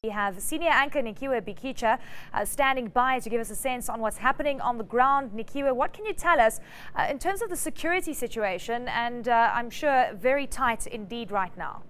We have senior anchor Nikiwe Bikicha standing by to give us a sense on what's happening on the ground. Nikiwe, what can you tell us in terms of the security situation? And I'm sure very tight indeed right now.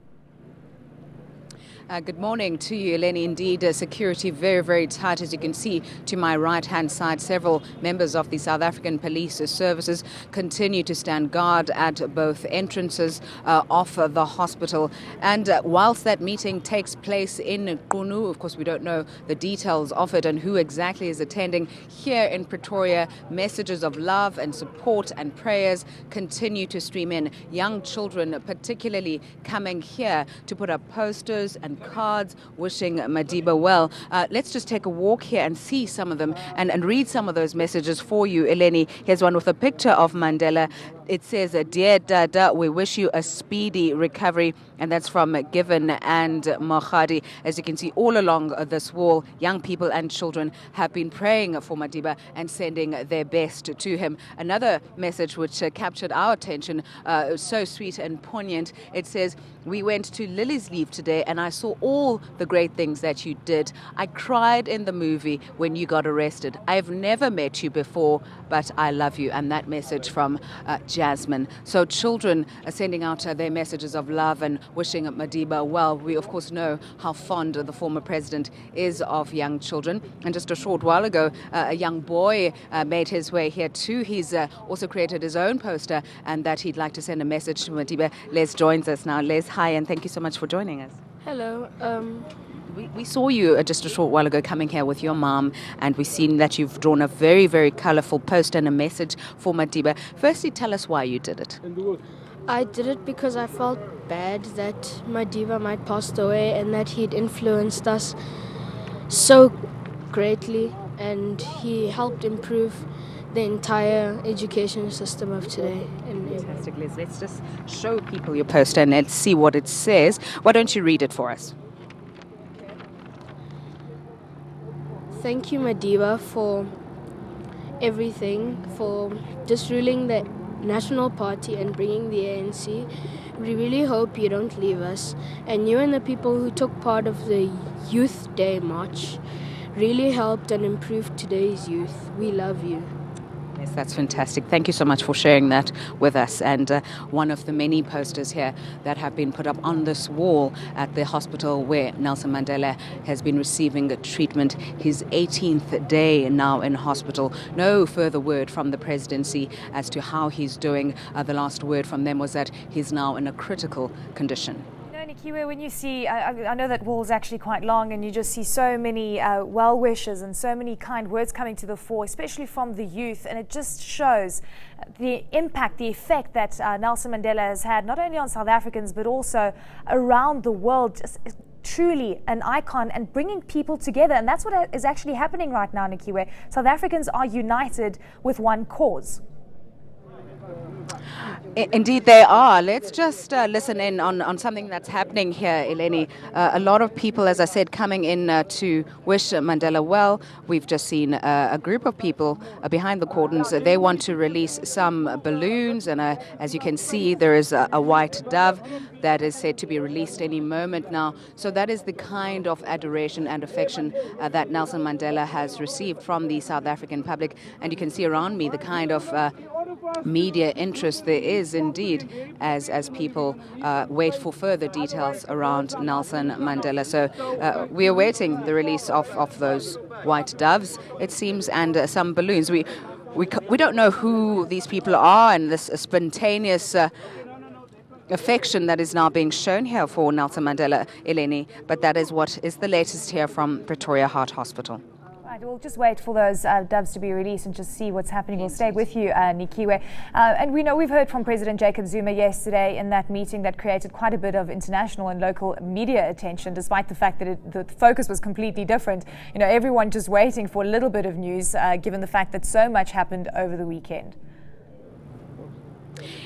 Good morning to you, Eleni. Indeed, security very, very tight. As you can see to my right-hand side, several members of the South African Police Services continue to stand guard at both entrances of the hospital. And whilst that meeting takes place in Qunu, of course, we don't know the details of it and who exactly is attending. Here in Pretoria, messages of love and support and prayers continue to stream in. Young children particularly coming here to put up posters and cards wishing Madiba well. Let's just take a walk here and see some of them and read some of those messages for you, Eleni. Here's one with a picture of Mandela. It says, "Dear Dada, we wish you a speedy recovery." And that's from Given and Mahadi. As you can see all along this wall, young people and children have been praying for Madiba and sending their best to him. Another message which captured our attention, so sweet and poignant. It says, "We went to Lily's Leave today and I saw all the great things that you did. I cried in the movie when you got arrested. I've never met you before, but I love you." And that message from Jasmine. So children are sending out their messages of love and wishing Madiba well. We, of course, know how fond the former president is of young children. And just a short while ago, a young boy made his way here too. He's also created his own poster and that he'd like to send a message to Madiba. Les joins us now. Les, hi, and thank you so much for joining us. Hello. We saw you just a short while ago coming here with your mom, and we've seen that you've drawn a very, very colourful poster and a message for Madiba. Firstly, tell us why you did it. I did it because I felt bad that Madiba might pass away and that he'd influenced us so greatly and he helped improve the entire education system of today. Fantastic, Liz. Let's just show people your poster and let's see what it says. Why don't you read it for us? Thank you, Madiba, for everything, for just ruling the National Party and bringing the ANC. We really hope you don't leave us. And you and the people who took part of the Youth Day March really helped and improved today's youth. We love you. Yes, that's fantastic. Thank you so much for sharing that with us. And one of the many posters here that have been put up on this wall at the hospital where Nelson Mandela has been receiving treatment, his 18th day now in hospital. No further word from the presidency as to how he's doing. The last word from them was that he's now in a critical condition. Nikiwe, when you see, I know that wall is actually quite long, and you just see so many well wishes and so many kind words coming to the fore, especially from the youth, and it just shows the impact, the effect that Nelson Mandela has had, not only on South Africans but also around the world. Just truly an icon and bringing people together, and that's what is actually happening right now, Nikiwe. South Africans are united with one cause. Indeed they are. Let's just listen in on something that's happening here, Eleni. A lot of people, as I said, coming in to wish Mandela well. We've just seen a group of people behind the cordons. They want to release some balloons, and as you can see, there is a white dove that is said to be released any moment now. So that is the kind of adoration and affection that Nelson Mandela has received from the South African public. And you can see around me the kind of media interest there is indeed as people wait for further details around Nelson Mandela. So we are waiting the release of those white doves, it seems, and some balloons. We don't know who these people are, and this spontaneous affection that is now being shown here for Nelson Mandela, Eleni, but that is what is the latest here from Pretoria Heart Hospital. Right, we'll just wait for those doves to be released and just see what's happening. We'll stay with you, Nikiwe. And we know we've heard from President Jacob Zuma yesterday in that meeting that created quite a bit of international and local media attention, despite the fact that the focus was completely different. You know, everyone just waiting for a little bit of news, given the fact that so much happened over the weekend.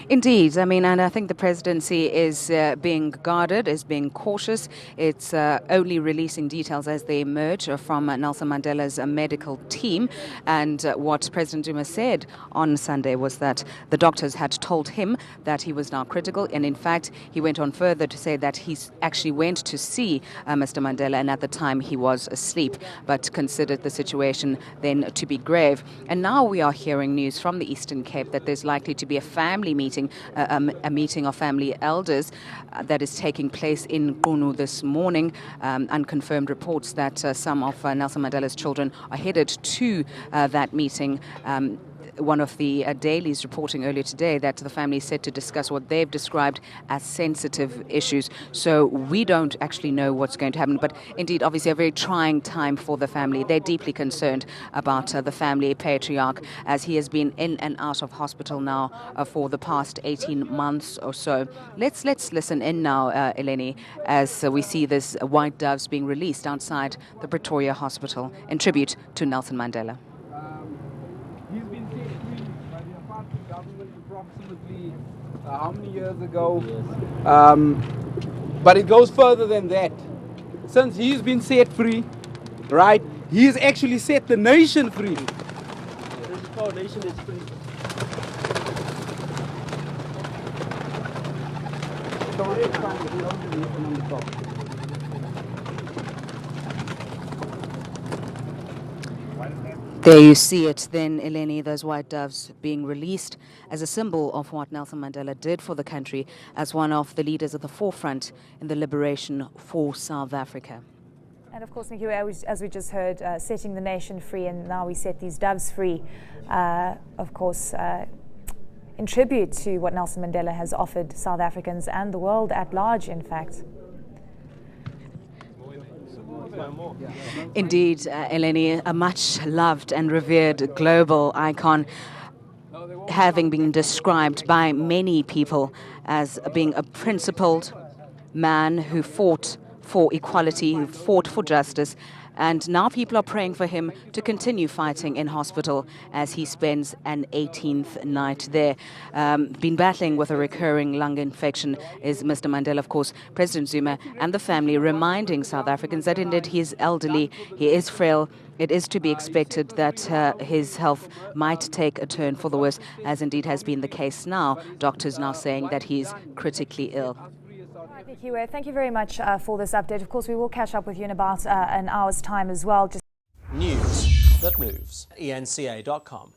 Indeed. I mean, and I think the presidency is being guarded, is being cautious. It's only releasing details as they emerge from Nelson Mandela's medical team. And what President Zuma said on Sunday was that the doctors had told him that he was now critical. And in fact, he went on further to say that he actually went to see Mr. Mandela, and at the time he was asleep, but considered the situation then to be grave. And now we are hearing news from the Eastern Cape that there's likely to be a family meeting, a meeting of family elders that is taking place in Qunu this morning. Unconfirmed reports that some of Nelson Mandela's children are headed to that meeting. One of the dailies reporting earlier today that the family is set to discuss what they've described as sensitive issues. So we don't actually know what's going to happen. But indeed, obviously, a very trying time for the family. They're deeply concerned about the family patriarch, as he has been in and out of hospital now for the past 18 months or so. Let's listen in now, Eleni, as we see this white doves being released outside the Pretoria Hospital in tribute to Nelson Mandela. He's been set free by the apartheid government approximately how many years ago? But it goes further than that. Since he's been set free, right, he's actually set the nation free. Our nation is free. There you see it then, Eleni, those white doves being released as a symbol of what Nelson Mandela did for the country, as one of the leaders at the forefront in the liberation for South Africa. And of course, Nikiwe, as we just heard, setting the nation free, and now we set these doves free, of course, in tribute to what Nelson Mandela has offered South Africans and the world at large, in fact. Indeed, Eleni, a much loved and revered global icon, having been described by many people as being a principled man who fought for equality, who fought for justice. And now people are praying for him to continue fighting in hospital as he spends an 18th night there. Been battling with a recurring lung infection is Mr. Mandela, of course. President Zuma and the family reminding South Africans that indeed he is elderly, he is frail. It is to be expected that his health might take a turn for the worse, as indeed has been the case now. Doctors now saying that he is critically ill. Nikiwe, thank you very much for this update. Of course, we will catch up with you in about an hour's time as well. News that moves. eNCA.com.